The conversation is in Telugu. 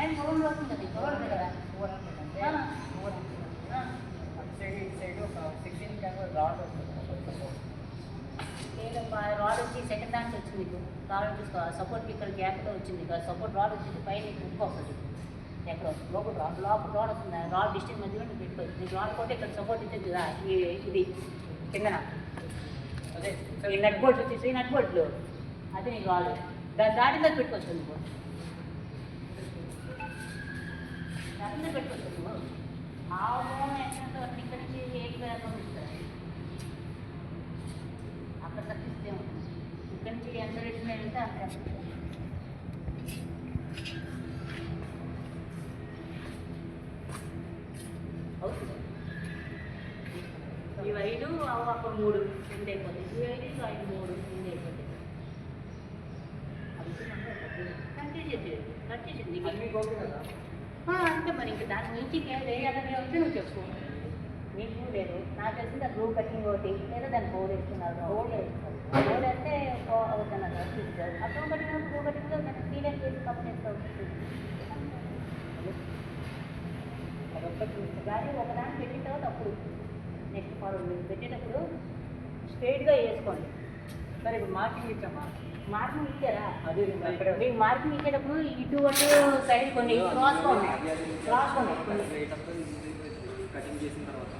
అండ్ ఫోన్ వస్తుంది కదా రాడ్ వచ్చి సెకండ్ దాంట్లో వచ్చింది మీకు రాడ్ చూసుకో సపోర్ట్ ఇక్కడ గ్యాప్లో వచ్చింది సపోర్ట్ రాడ్ వచ్చింది పైన ఉప్పు వస్తుంది ఎక్కడ లోపల రాడ్ వస్తుంది రాడ్ డిస్టెన్స్ మధ్యలో నువ్వు పెట్టుకోవచ్చు నీకు రాడ్ కొట్టి ఇక్కడ సపోర్ట్ ఇచ్చేది కదా ఇది కిందన అదే ఈ నట్ బోల్ట్ వచ్చేసి నట్ బోల్ట్లు అదే నీకు రాడ్ దాని మీద పెట్టుకోవచ్చు నువ్వు దాని మీద పెట్టుకోవచ్చు నువ్వు ఆ ఫోన్ ఎక్కడ ఇక్కడ నుంచి పంపిస్తారు అక్కడ తప్పిస్తే ఇక్కడ నుంచి ఎంత రేటు వెళ్తే అంత అవుతుంది ఇవి 5 అప్పుడు 3 2 అయిపోతాయి ఇవి 5 5 3 2 అయిపోతాయి కట్ చేసేది అంటే మరి ఇంకా దాని నుంచి వేయాలని ఉంటే నువ్వు చెప్పు నీకు లేదు నాకు తెలిసింది గ్రూ కటింగ్ ఒకటి లేదా దాన్ని బోర్డు వేస్తున్నారు బోర్డు అంటే అవుతున్నారు అప్పుడు కటింగ్ గ్రూ కటింగ్లో దాన్ని క్లీన్ చేసి కంపెనీ కానీ ఒకదాన్ని పెట్టిన తర్వాత అప్పుడు నెక్స్ట్ ఫాలో మీరు పెట్టేటప్పుడు స్ట్రైట్గా వేసుకోండి సరే ఇప్పుడు మార్కింగ్ ఇచ్చామా మార్కింగ్ ఇచ్చారా అదే మీకు మార్కింగ్ ఇచ్చేటప్పుడు ఇటు అటు సైడ్ కొన్ని క్రాస్గా ఉన్నాయి కటింగ్ చేసిన తర్వాత